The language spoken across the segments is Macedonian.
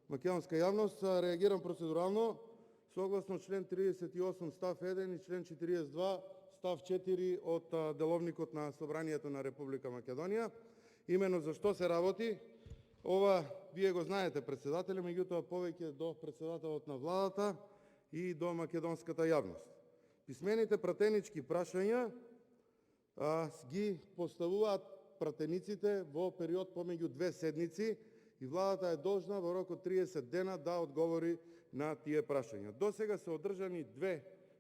македонска јавност, реагирам процедурално согласно член 38 став 1 и член 42 став 4 од Деловникот на Собранието на Република Македонија. Имено за што се работи? Ова вие го знаете, председателе, меѓутоа повеќе до председателот на владата и до македонската јавност. Писмените пратенички прашања ги поставуваат пратениците во период помеѓу 2 седмици и владата е должна во рок од 30 дена да одговори на тие прашања. Досега се одржани 2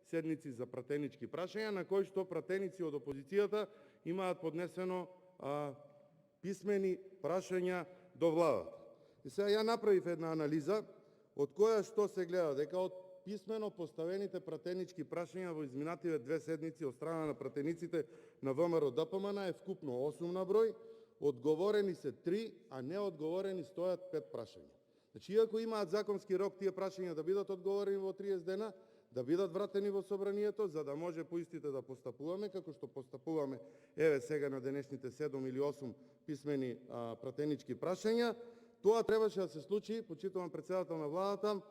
седмици за пратенички прашања, на кои што пратеници од опозицијата имаат поднесено писмени прашања до владата. И сега ја направив една анализа од која што се гледа дека од писмено поставените пратенички прашања во изминативе 2 седмици од страна на пратениците на ВМРО ДПМН е вкупно 8 на број, одговорени се 3, а неодговорени стојат 5 прашања. Значи, иако имаат законски рок тие прашања да бидат одговорени во 30 дена, да бидат вратени во собранието, за да може по истите да постапуваме, како што постапуваме еве сега на денешните 7 или 8 писмени пратенички прашања, тоа требаше да се случи, почитувам председател на владата,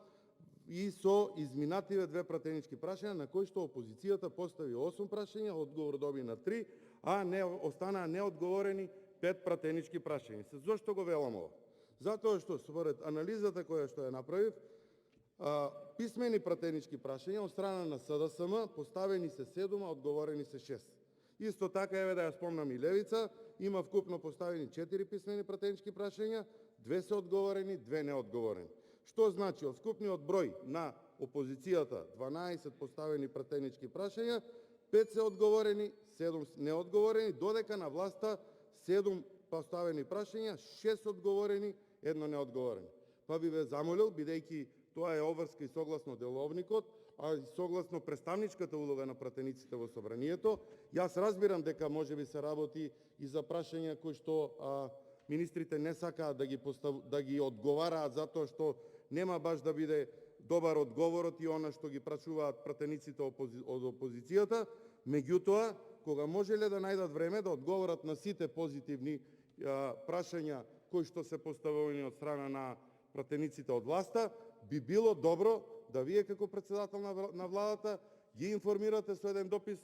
и со изминативе 2 пратенички прашања, на кои што опозицијата постави 8 прашања, одговор доби на 3, а не останаа неодговорени 5 пратенички прашања. Зошто го велам ова? Затоа што според анализата која што ја направив, писмени пратенички прашања од страна на СДСМ поставени се 7, а одговорени се 6. Исто така, еве да ја спомнам и Левица, има вкупно поставени 4 писмени пратенички прашања, 2 се одговорени, 2 неодговорени. Што значи, од вкупниот број на опозицијата 12 поставени пратенички прашања, 5 се одговорени, 7 неодговорени, додека на власта 7 поставени прашања, 6 одговорени, 1 неодговорени. Па би ве замолил, бидејќи тоа е обврска и согласно Деловникот, а и согласно представничката улога на пратениците во собранието, јас разбирам дека можеби се работи и за прашања кои што министрите не сакаат да ги одговараат затоа што нема баш да биде добар одговорот и она што ги прашуваат пратениците од опозицијата, меѓутоа, кога можеле да најдат време да одговорат на сите позитивни прашања кои што се поставени од страна на пратениците од власта, би било добро да вие како председател на владата ги информирате со еден допис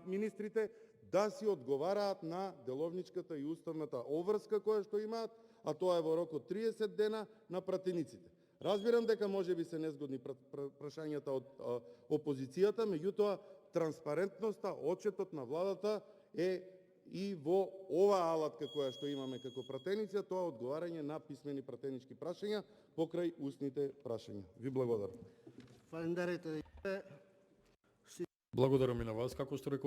министрите да си одговараат на деловничката и уставната обврска која што имаат, а тоа е во рок од 30 дена на пратениците. Разбирам дека можеби се незгодни прашањата од опозицијата, меѓутоа транспарентноста, отчетот на владата е и во оваа алатка која што имаме како пратеници, тоа одговарање на писмени пратенички прашања покрај устните прашања. Ви благодарам. Благодарам и на вас, како што рекол